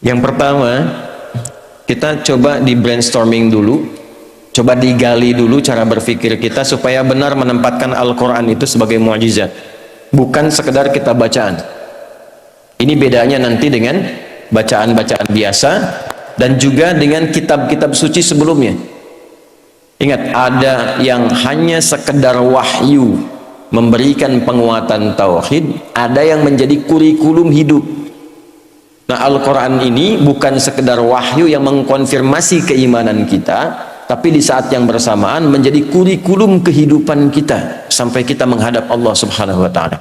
Yang pertama, kita coba di brainstorming dulu, coba digali dulu cara berpikir kita supaya benar menempatkan Al-Quran itu sebagai mukjizat, bukan sekedar kita bacaan. Ini bedanya nanti dengan bacaan-bacaan biasa dan juga dengan kitab-kitab suci sebelumnya. Ingat, ada yang hanya sekedar wahyu memberikan penguatan tauhid, ada yang menjadi kurikulum hidup. Nah, Al-Quran ini bukan sekedar wahyu yang mengkonfirmasi keimanan kita, tapi di saat yang bersamaan menjadi kurikulum kehidupan kita sampai kita menghadap Allah Subhanahu wa Ta'ala.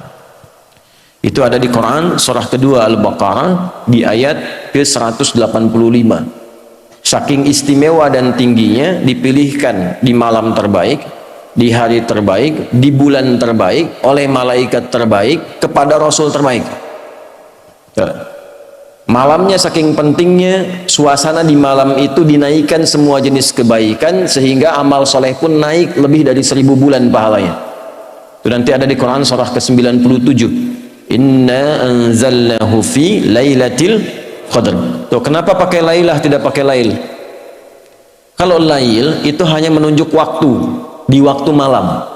Itu ada di Quran surah kedua Al-Baqarah di ayat ke-185. Saking istimewa dan tingginya dipilihkan di malam terbaik, di hari terbaik, di bulan terbaik, oleh malaikat terbaik, kepada Rasul terbaik. Malamnya saking pentingnya, suasana di malam itu dinaikkan semua jenis kebaikan sehingga amal soleh pun naik lebih dari 1000 bulan pahalanya. Itu nanti ada di Quran surah ke-97. Inna anzalnahu fi lailatul qadr. Tuh, kenapa pakai lailah tidak pakai lail? Kalau lail itu hanya menunjuk waktu, di waktu malam.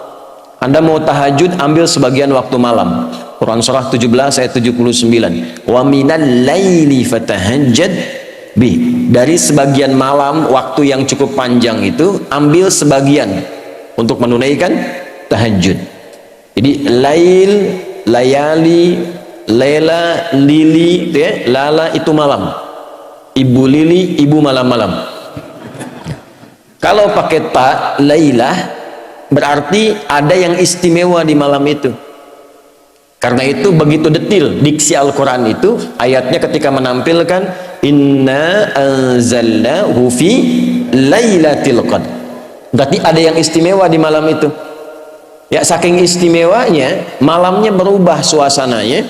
Anda mau tahajud, ambil sebagian waktu malam. Quran surah 17 ayat 79. Wa minal laili fatahajjad bi. Dari sebagian malam, waktu yang cukup panjang itu, ambil sebagian untuk menunaikan tahajud. Jadi lail, layali, lela, lili, ya, lala itu malam. Ibu lili, ibu malam-malam. Kalau pakai ta, lailah, berarti ada yang istimewa di malam itu. Karena itu begitu detil diksi Al-Quran itu, ayatnya ketika menampilkan inna anzalnahu fi lailatul qadr. Berarti ada yang istimewa di malam itu. Ya, saking istimewanya, malamnya berubah suasananya,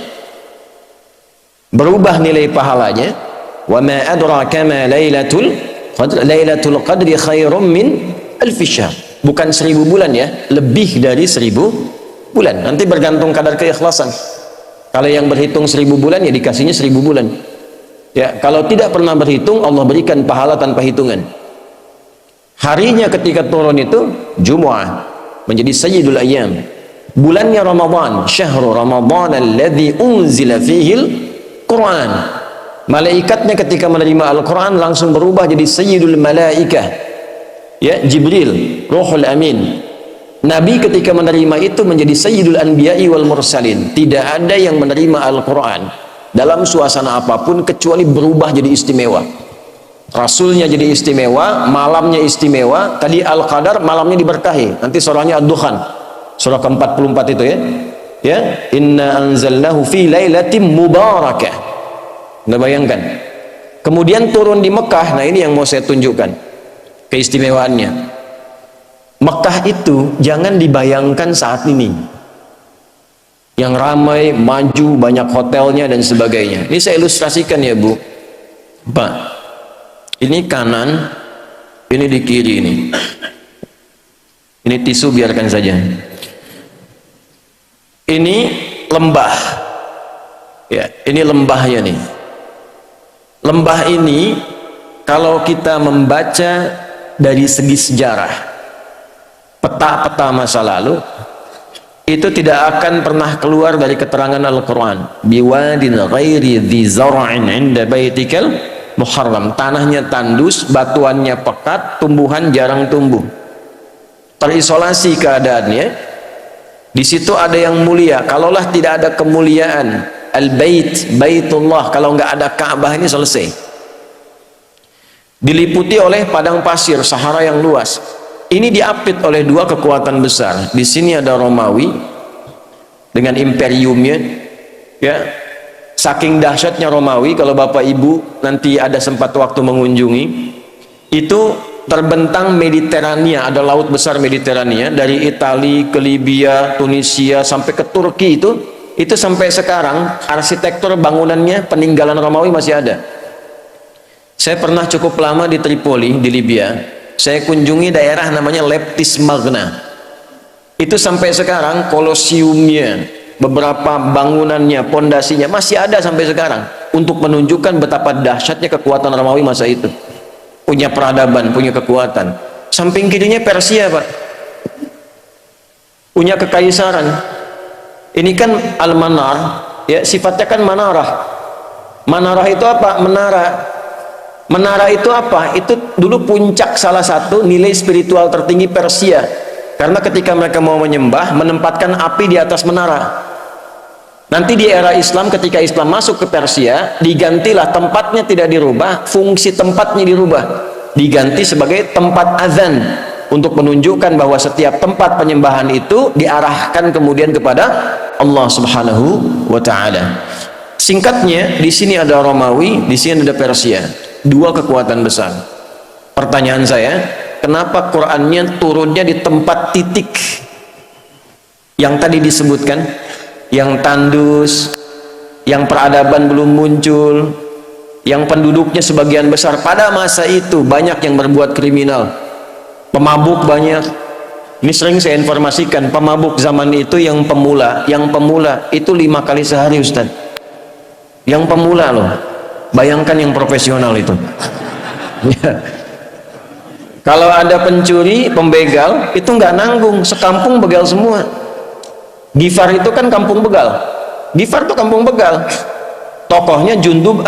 berubah nilai pahalanya. Wa ma adraka ma lailatul qadr, lailatul qadri khairum min alfi syahr. Bukan 1000 bulan ya, lebih dari 1000 bulan. Nanti bergantung kadar keikhlasan. Kalau yang berhitung 1000 bulan ya dikasihnya 1000 bulan. Ya, kalau tidak pernah berhitung, Allah berikan pahala tanpa hitungan. Harinya ketika turun itu Jumu'ah, menjadi sayyidul ayyam. Bulannya Ramadan, syahrul Ramadan alladzi unzila fihil Quran. Malaikatnya ketika menerima Al-Quran langsung berubah jadi sayyidul malaikah. Ya, Jibril, Ruhul Amin. Nabi ketika menerima itu menjadi sayyidul anbiya'i wal mursalin. Tidak ada yang menerima Al-Quran dalam suasana apapun kecuali berubah jadi istimewa. Rasulnya jadi istimewa, malamnya istimewa. Tadi Al-Qadar, malamnya diberkahi. Nanti surahnya Ad-Dukhan, surah ke-44 itu ya. Ya, inna anzalnahu fi lailatin mubarakah. Anda bayangkan. Kemudian turun di Mekah. Nah, ini yang mau saya tunjukkan keistimewaannya. Mekah itu jangan dibayangkan saat ini yang ramai, maju, banyak hotelnya dan sebagainya. Ini saya ilustrasikan ya Bu, Pak. Ini kanan, ini di kiri ini. Ini tisu biarkan saja. Ini lembah. Ya, ini lembahnya nih. Lembah ini kalau kita membaca dari segi sejarah, peta-peta masa lalu, itu tidak akan pernah keluar dari keterangan Al-Quran. Biwadin ghairi dhi zar'in 'inda baitikal muharram. Tanahnya tandus, batuannya pekat, tumbuhan jarang tumbuh. Terisolasi keadaannya. Di situ ada yang mulia. Kalaulah tidak ada kemuliaan al-bait, baitullah, kalau nggak ada Ka'bah ini selesai. Diliputi oleh padang pasir, Sahara yang luas. Ini diapit oleh dua kekuatan besar. Di sini ada Romawi dengan imperiumnya, ya. Saking dahsyatnya Romawi, kalau Bapak Ibu nanti ada sempat waktu mengunjungi, itu terbentang Mediterania, ada laut besar Mediterania, dari Italia ke Libya, Tunisia sampai ke Turki itu sampai sekarang arsitektur bangunannya peninggalan Romawi masih ada. Saya pernah cukup lama di Tripoli di Libya. Saya kunjungi daerah namanya Leptis Magna. Itu sampai sekarang kolosiumnya, beberapa bangunannya, pondasinya masih ada sampai sekarang. untuk menunjukkan betapa dahsyatnya kekuatan Romawi masa itu. Punya peradaban, punya kekuatan. Samping kirinya Persia, Pak. Punya kekaisaran. Ini kan Al-Manar, ya, sifatnya kan manarah. Manarah itu apa? Menara. Menara itu apa? Itu dulu puncak salah satu nilai spiritual tertinggi Persia. Karena ketika mereka mau menyembah, menempatkan api di atas menara. Nanti di era Islam, ketika Islam masuk ke Persia, digantilah, tempatnya tidak dirubah, fungsi tempatnya dirubah. Diganti sebagai tempat azan, untuk menunjukkan bahwa setiap tempat penyembahan itu diarahkan kemudian kepada Allah Subhanahu wa Ta'ala. Singkatnya, di sini ada Romawi, di sini ada Persia. Dua kekuatan besar. Pertanyaan saya, kenapa Qur'annya turunnya di tempat titik yang tadi disebutkan, yang tandus, yang peradaban belum muncul, yang penduduknya sebagian besar pada masa itu banyak yang berbuat kriminal, pemabuk banyak. Ini sering saya informasikan, pemabuk zaman itu yang pemula itu 5 kali sehari, Ustaz. Yang pemula loh, bayangkan yang profesional itu. Kalau ada pencuri, pembegal, itu nggak nanggung, sekampung begal semua. Gifar itu kan kampung begal. Gifar itu kampung begal. Tokohnya Jundub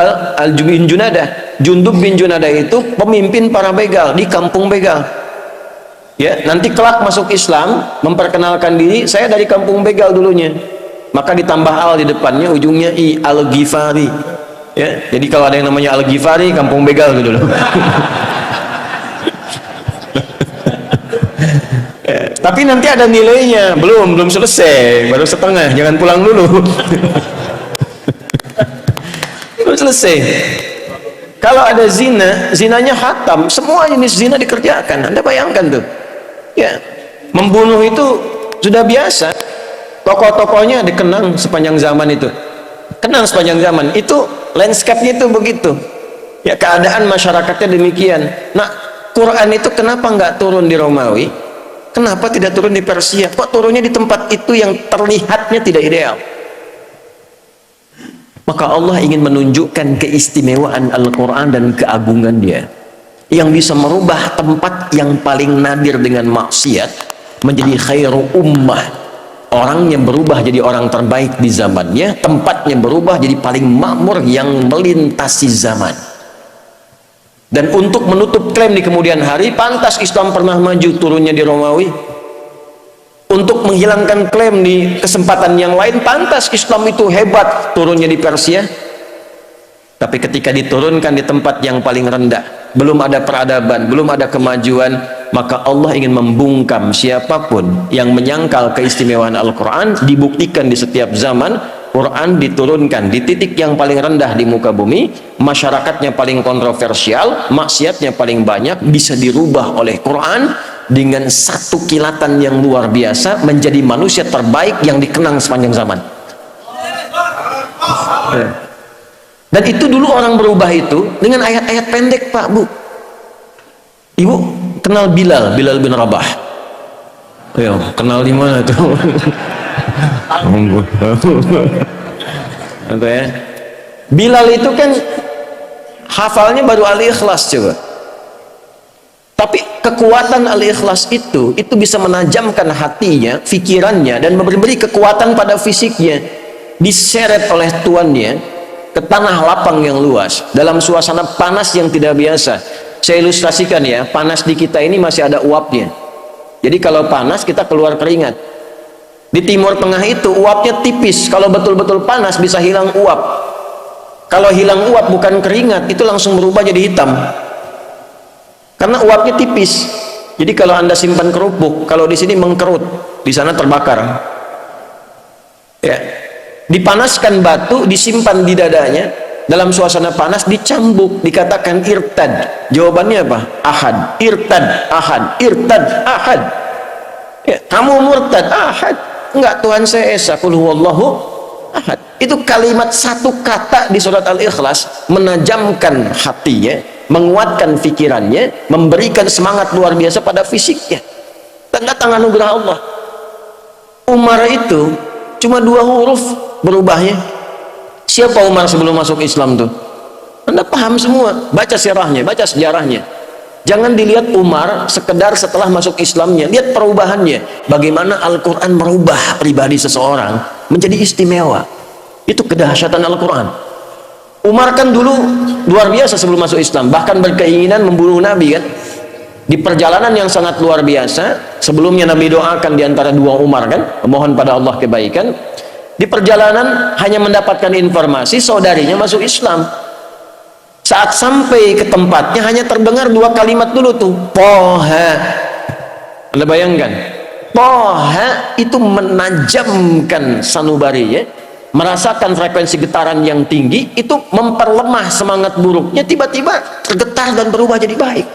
bin Junadah. Jundub bin Junadah itu pemimpin para begal di kampung begal. Ya, nanti kelak masuk Islam, memperkenalkan diri, saya dari kampung begal dulunya. Maka ditambah al di depannya, ujungnya i, Al-Ghifari. Ya, jadi kalau ada yang namanya Al-Ghifari, kampung begal itu dulu. Tapi nanti ada nilainya, belum selesai, baru setengah, jangan pulang dulu. Belum selesai. Kalau ada zina, zinanya hatam, semua jenis zina dikerjakan. Anda bayangkan tuh, ya, membunuh itu sudah biasa. Tokoh-tokohnya dikenang sepanjang zaman itu, kenang sepanjang zaman itu, landscape-nya itu begitu. Ya, keadaan masyarakatnya demikian. Nah, Quran itu kenapa nggak turun di Romawi? Kenapa tidak turun di Persia? Kok turunnya di tempat itu yang terlihatnya tidak ideal? Maka Allah ingin menunjukkan keistimewaan Al-Quran dan keagungan dia, yang bisa merubah tempat yang paling nadir dengan maksiat menjadi khairu ummah. Orang yang berubah jadi orang terbaik di zamannya, tempatnya berubah jadi paling makmur yang melintasi zaman. Dan untuk menutup klaim di kemudian hari, pantas Islam pernah maju turunnya di Romawi. Untuk menghilangkan klaim di kesempatan yang lain, pantas Islam itu hebat turunnya di Persia. Tapi ketika diturunkan di tempat yang paling rendah, belum ada peradaban, belum ada kemajuan, maka Allah ingin membungkam siapapun yang menyangkal keistimewaan Al-Quran. Dibuktikan di setiap zaman Quran diturunkan di titik yang paling rendah di muka bumi, masyarakatnya paling kontroversial, maksiatnya paling banyak, bisa dirubah oleh Quran dengan satu kilatan yang luar biasa menjadi manusia terbaik yang dikenang sepanjang zaman. Dan itu dulu orang berubah itu dengan ayat-ayat pendek, Pak, Bu. Ibu kenal Bilal bin Rabah? Ya, kenal di mana tuh? Entah ya. Bilal itu kan hafalnya baru Al-Ikhlas coba. Tapi kekuatan Al-Ikhlas itu bisa menajamkan hatinya, pikirannya, dan memberi kekuatan pada fisiknya. Diseret oleh tuannya ke tanah lapang yang luas dalam suasana panas yang tidak biasa. Saya ilustrasikan ya, panas di kita ini masih ada uapnya. Jadi kalau panas kita keluar keringat. Di Timur Tengah itu uapnya tipis, kalau betul-betul panas bisa hilang uap. Kalau hilang uap bukan keringat, itu langsung berubah jadi hitam. Karena uapnya tipis. Jadi kalau Anda simpan kerupuk, kalau di sini mengkerut, di sana terbakar. Ya. Dipanaskan batu, disimpan di dadanya, dalam suasana panas dicambuk, dikatakan irtad. Jawabannya apa? Ahad. Irtad, ahad, irtad, ahad. Ya, kamu murtad, ahad. Enggak, Tuhan saya esa, qul huwallahu ahad. Itu kalimat satu kata di surat Al-Ikhlas menajamkan hatinya, menguatkan pikirannya, memberikan semangat luar biasa pada fisiknya. Dan datang anugerah Allah. Umar itu cuma 2 huruf berubahnya. Siapa Umar sebelum masuk Islam tuh? Anda paham semua, baca sirahnya, baca sejarahnya. Jangan dilihat Umar sekedar setelah masuk Islamnya, lihat perubahannya. Bagaimana Al-Quran merubah pribadi seseorang menjadi istimewa. Itu kedahsyatan Al-Quran. Umar kan dulu luar biasa sebelum masuk Islam, bahkan berkeinginan membunuh Nabi kan. Di perjalanan yang sangat luar biasa, sebelumnya Nabi doakan di antara dua Umar kan, memohon pada Allah kebaikan. Di perjalanan hanya mendapatkan informasi saudarinya masuk Islam. Saat sampai ke tempatnya hanya terdengar dua kalimat dulu tuh, Toha. Anda bayangkan, Toha itu menajamkan sanubari ya, merasakan frekuensi getaran yang tinggi, itu memperlemah semangat buruknya, tiba-tiba tergetar dan berubah jadi baik.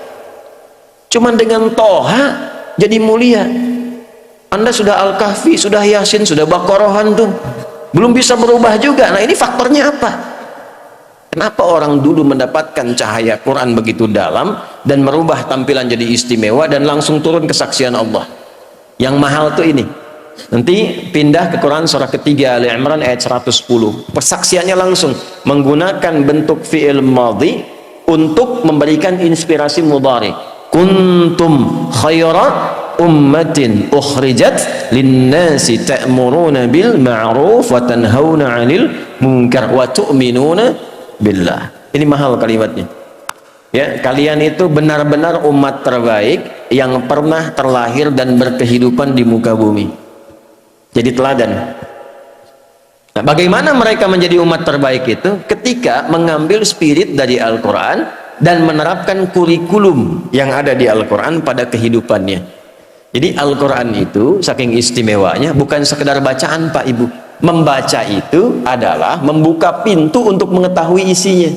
Cuman dengan Toha jadi mulia. Anda sudah Al-Kahfi, sudah Yasin, sudah Baqarahan tuh, belum bisa berubah juga. Nah ini faktornya apa? Kenapa orang dulu mendapatkan cahaya Quran begitu dalam dan merubah tampilan jadi istimewa dan langsung turun kesaksian Allah? Yang mahal tuh ini. Nanti pindah ke Quran surah ketiga Ali Imran ayat 110. Persaksiannya langsung menggunakan bentuk fi'il madhi untuk memberikan inspirasi mudhari. Kuntum khaira ummatin ukhrijat linnasi ta'muruna bil ma'ruf wa tanhauna 'anil munkar wa tu'minuna billah. Ini mahal kalimatnya. Ya, kalian itu benar-benar umat terbaik yang pernah terlahir dan berkehidupan di muka bumi. Jadi teladan. Nah, bagaimana mereka menjadi umat terbaik itu? Ketika mengambil spirit dari Al-Quran dan menerapkan kurikulum yang ada di Al-Quran pada kehidupannya. Jadi Al-Quran itu saking istimewanya bukan sekedar bacaan Pak Ibu. Membaca itu adalah membuka pintu untuk mengetahui isinya.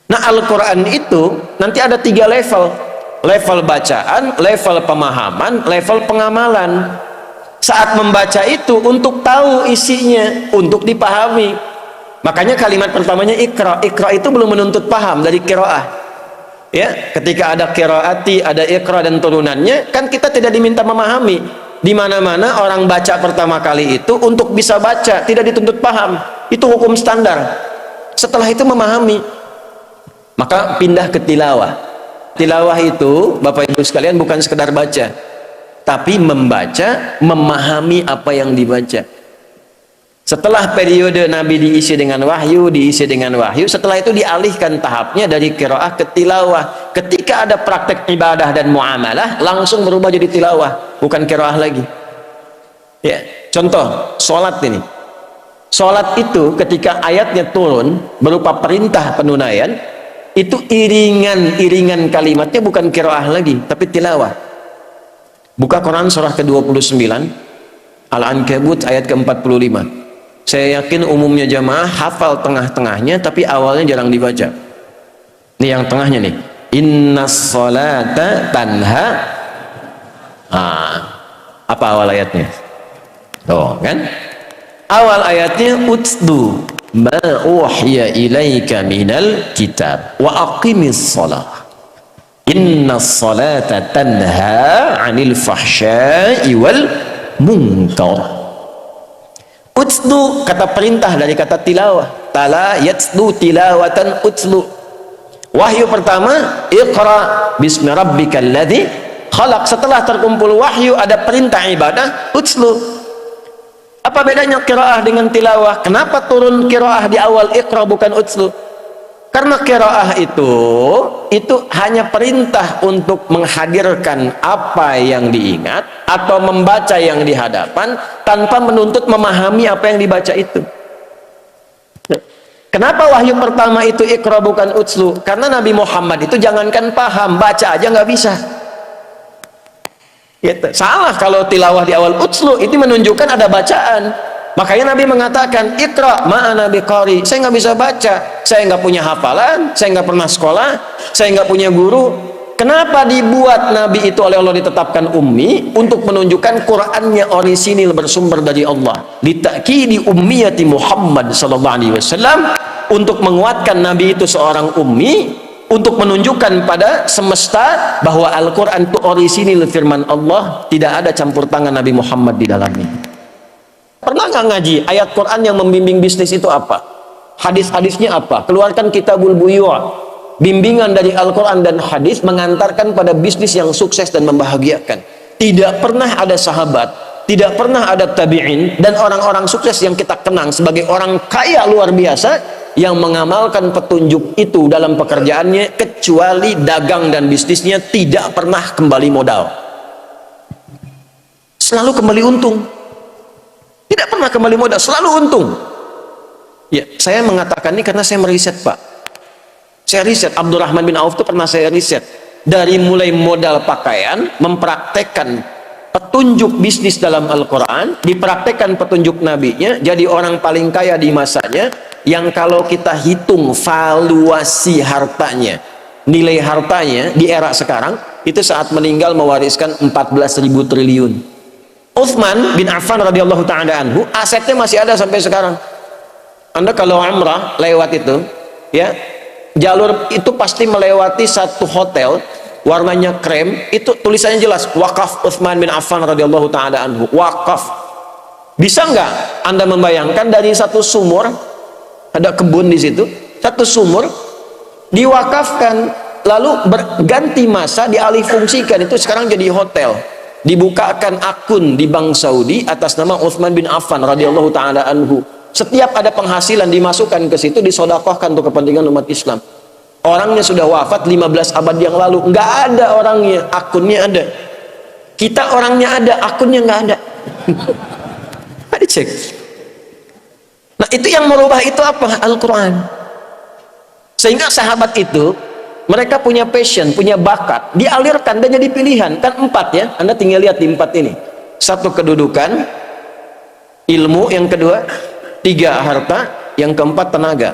Nah Al-Quran itu nanti ada 3 level. Level bacaan, level pemahaman, level pengamalan. Saat membaca itu untuk tahu isinya, untuk dipahami. Makanya kalimat pertamanya ikra. Ikra itu belum menuntut paham dari qiraah. Ya, ketika ada qiraati, ada ikra dan turunannya, kan kita tidak diminta memahami. Di mana-mana orang baca pertama kali itu untuk bisa baca, tidak dituntut paham. Itu hukum standar. Setelah itu memahami. Maka pindah ke tilawah. Tilawah itu, Bapak Ibu sekalian, bukan sekedar baca, tapi membaca, memahami apa yang dibaca. Setelah periode Nabi diisi dengan wahyu, setelah itu dialihkan tahapnya dari qiraah ke tilawah. Ketika ada praktek ibadah dan muamalah, langsung berubah jadi tilawah, bukan qiraah lagi. Ya, contoh sholat ini. Sholat itu ketika ayatnya turun berupa perintah penunaian, itu iringan kalimatnya bukan qiraah lagi, tapi tilawah. Buka Quran surah ke-29 Al-Ankabut ayat ke-45. Saya yakin umumnya jamaah hafal tengah-tengahnya, tapi awalnya jarang dibaca. Ini yang tengahnya nih. Innas salata tanha. Apa awal ayatnya? Tuh kan? Awal ayatnya utlu ma uhiya ilaika minal kitab wa aqimis salah. Innas salata tanha 'anil fahsya'i wal munkar. Utslu kata perintah dari kata tilawah. Tala yatslu tilawatan utslu. Wahyu pertama, iqra bismi rabbikal ladzi khalaq. Setelah terkumpul wahyu ada perintah ibadah, utslu. Apa bedanya qiraah dengan tilawah? Kenapa turun qiraah di awal iqra bukan utslu? Karena qiraah itu hanya perintah untuk menghadirkan apa yang diingat atau membaca yang di hadapan tanpa menuntut memahami apa yang dibaca itu. Kenapa wahyu pertama itu iqra bukan utslu? Karena Nabi Muhammad itu jangankan paham, baca aja nggak bisa. Gitu. Salah kalau tilawah di awal utslu, itu menunjukkan ada bacaan. Makanya Nabi mengatakan ikra ma'ana biqari. Saya nggak bisa baca, saya nggak punya hafalan, saya nggak pernah sekolah, saya nggak punya guru. Kenapa dibuat Nabi itu oleh Allah ditetapkan ummi? Untuk menunjukkan Qur'annya orisinil, bersumber dari Allah. Litakidi ummiyati Muhammad sallallahu alaihi wasallam, untuk menguatkan Nabi itu seorang ummi, untuk menunjukkan pada semesta bahwa Al-Quran itu orisinil firman Allah, tidak ada campur tangan Nabi Muhammad di dalamnya. Pernah nggak ngaji ayat Quran yang membimbing bisnis itu apa? Hadis-hadisnya apa? Keluarkan Kitabul Buyu'. Bimbingan dari Al-Quran dan hadis mengantarkan pada bisnis yang sukses dan membahagiakan. Tidak pernah ada sahabat, tidak pernah ada tabi'in dan orang-orang sukses yang kita kenang sebagai orang kaya luar biasa yang mengamalkan petunjuk itu dalam pekerjaannya, kecuali dagang dan bisnisnya tidak pernah kembali modal. Selalu kembali untung. Tidak pernah kembali modal, selalu untung. Ya, saya mengatakan ini karena saya meriset, Pak. Saya riset, Abdurrahman bin Auf itu pernah saya riset. Dari mulai modal pakaian, mempraktekkan petunjuk bisnis dalam Al-Quran, dipraktekkan petunjuk nabinya, jadi orang paling kaya di masanya, yang kalau kita hitung valuasi hartanya, nilai hartanya di era sekarang, itu saat meninggal mewariskan 14.000 triliun. Utsman bin Affan radhiyallahu ta'ala anhu, asetnya masih ada sampai sekarang. Anda kalau umrah lewat itu, ya, jalur itu pasti melewati satu hotel warnanya krem, itu tulisannya jelas wakaf Utsman bin Affan radhiyallahu taala anhu, wakaf. Bisa nggak Anda membayangkan dari satu sumur, ada kebun di situ, satu sumur diwakafkan, lalu berganti masa dialih fungsikan, itu sekarang jadi hotel, dibukakan akun di Bank Saudi atas nama Utsman bin Affan radhiyallahu taala anhu. Setiap ada penghasilan dimasukkan ke situ, disedekahkan untuk kepentingan umat Islam. Orangnya sudah wafat 15 abad yang lalu, nggak ada orangnya, akunnya ada. Kita orangnya ada, akunnya nggak ada. Mari cek. Nah, itu yang merubah itu apa? Al-Quran. Sehingga sahabat itu, mereka punya passion, punya bakat, dialirkan dan jadi pilihan. Kan 4 ya, Anda tinggal lihat di 4 ini. 1 kedudukan, ilmu, yang kedua 3 harta, yang keempat tenaga.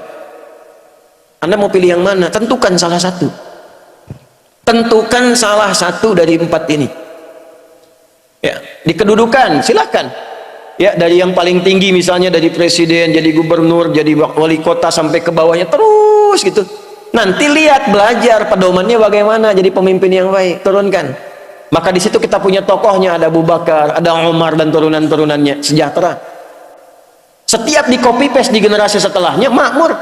Anda mau pilih yang mana? Tentukan salah satu. Tentukan salah satu dari 4 ini. Ya, di kedudukan silakan. Ya, dari yang paling tinggi misalnya dari presiden, jadi gubernur, jadi wali kota sampai ke bawahnya terus gitu. Nanti lihat belajar pedomannya bagaimana jadi pemimpin yang baik, turunkan. Maka di situ kita punya tokohnya, ada Abu Bakar, ada Umar dan turunan-turunannya, sejahtera. Setiap di copy paste di generasi setelahnya makmur,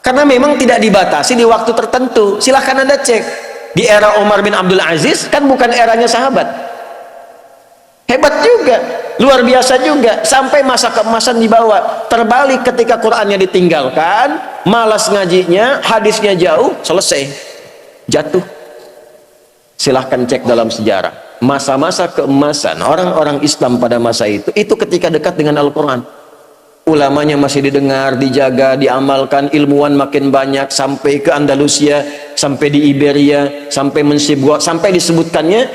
karena memang tidak dibatasi di waktu tertentu. Silahkan Anda cek di era Umar bin Abdul Aziz, kan bukan eranya sahabat, hebat juga, luar biasa juga, sampai masa keemasan dibawa. Terbalik ketika Qurannya ditinggalkan, malas ngajinya, hadisnya jauh, selesai, jatuh. Silahkan cek dalam sejarah masa-masa keemasan orang-orang Islam pada masa itu ketika dekat dengan Al-Quran. Ulamanya masih didengar, dijaga, diamalkan, ilmuwan makin banyak, sampai ke Andalusia, sampai di Iberia, sampai Mensibwa, sampai disebutkannya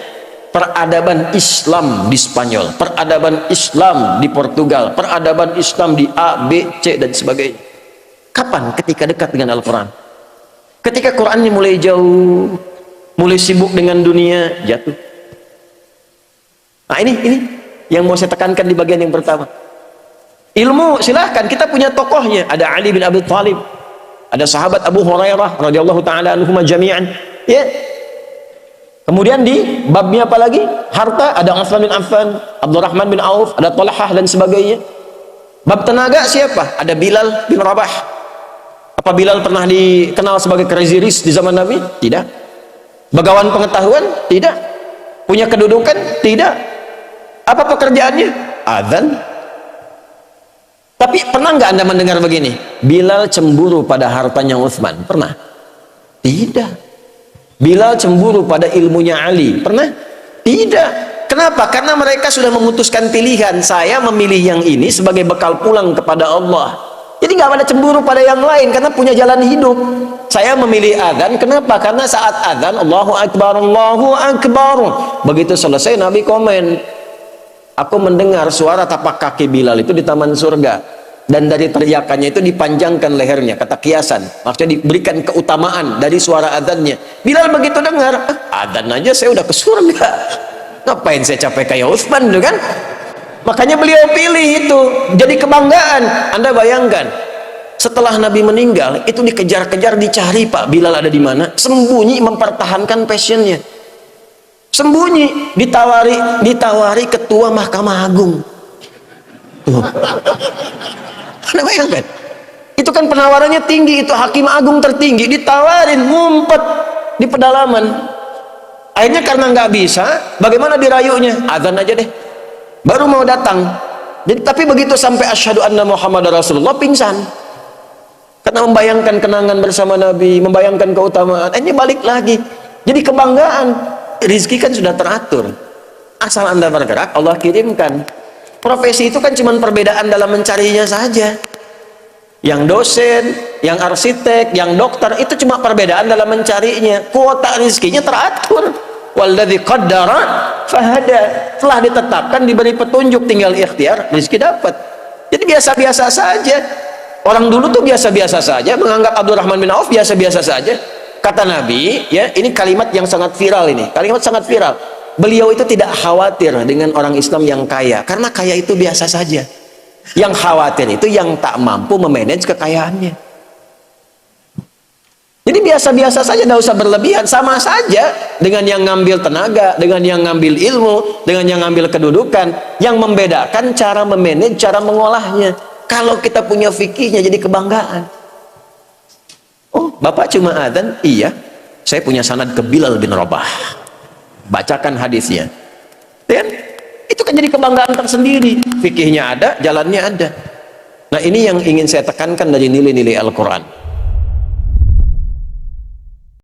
peradaban Islam di Spanyol, peradaban Islam di Portugal, peradaban Islam di A, B, C dan sebagainya. Kapan? Ketika dekat dengan Al-Quran. Ketika Qurannya mulai jauh, mulai sibuk dengan dunia, jatuh. Nah, ini yang mau saya tekankan di bagian yang pertama. Ilmu silahkan, kita punya tokohnya, ada Ali bin Abi Thalib, ada sahabat Abu Hurairah radhiyallahu taala anhum jami'an, ya. Kemudian di babnya apa lagi? Harta, ada Utsman bin Affan, Abdurrahman bin Auf, ada Talhah dan sebagainya. Bab tenaga siapa? Ada Bilal bin Rabah. Apa Bilal pernah dikenal sebagai crazy rich di zaman Nabi? Tidak. Bagawan pengetahuan? Tidak. Punya kedudukan? Tidak. Apa pekerjaannya? Adzan. Tapi pernah nggak Anda mendengar begini? Bilal cemburu pada hartanya Utsman? Pernah? Tidak. Bilal cemburu pada ilmunya Ali? Pernah? Tidak. Kenapa? Karena mereka sudah memutuskan pilihan. Saya memilih yang ini sebagai bekal pulang kepada Allah. Jadi nggak ada cemburu pada yang lain, karena punya jalan hidup. Saya memilih adzan. Kenapa? Karena saat adzan Allahu Akbar, Allahu Akbar, begitu selesai Nabi komen, aku mendengar suara tapak kaki Bilal itu di taman surga, dan dari teriakannya itu dipanjangkan lehernya, kata kiasan, maksudnya diberikan keutamaan dari suara adzannya. Bilal begitu dengar, adzan aja saya udah ke surga, ngapain saya capek kayak Utsman itu kan? Makanya beliau pilih itu jadi kebanggaan. Anda bayangkan, setelah Nabi meninggal itu dikejar-kejar, dicari Pak Bilal ada di mana, sembunyi mempertahankan passionnya, sembunyi, ditawari ketua Mahkamah Agung. Anda bayangkan, itu kan penawarannya tinggi, itu hakim agung tertinggi ditawarin ngumpet di pedalaman. Akhirnya karena nggak bisa, bagaimana dirayunya? Azan aja deh, baru mau datang. Jadi tapi begitu sampai asyhadu anna Muhammad Rasulullah, pingsan karena membayangkan kenangan bersama Nabi, membayangkan keutamaan. Ini balik lagi, jadi kebanggaan. Rizki kan sudah teratur, asal Anda bergerak Allah kirimkan. Profesi itu kan cuma perbedaan dalam mencarinya saja. Yang dosen, yang arsitek, yang dokter, itu cuma perbedaan dalam mencarinya. Kuota rizkinya teratur. Walladzi qaddara fahada, telah ditetapkan, diberi petunjuk, tinggal ikhtiar, rizki dapat. Jadi biasa-biasa saja. Orang dulu tuh biasa-biasa saja, menganggap Abdurrahman bin Auf biasa-biasa saja. Kata Nabi, ya, ini kalimat yang sangat viral ini. Kalimat sangat viral. Beliau itu tidak khawatir dengan orang Islam yang kaya, karena kaya itu biasa saja. Yang khawatir itu yang tak mampu memanage kekayaannya. Jadi biasa-biasa saja, tidak usah berlebihan. Sama saja dengan yang ngambil tenaga, dengan yang ngambil ilmu, dengan yang ngambil kedudukan. Yang membedakan cara memanage, cara mengolahnya. Kalau kita punya fikihnya jadi kebanggaan. Oh, Bapak cuma adzan? Iya, saya punya sanad ke Bilal bin Rabah. Bacakan hadisnya. Dan itu kan jadi kebanggaan tersendiri. Fikihnya ada, jalannya ada. Nah, ini yang ingin saya tekankan dari nilai-nilai Al-Quran.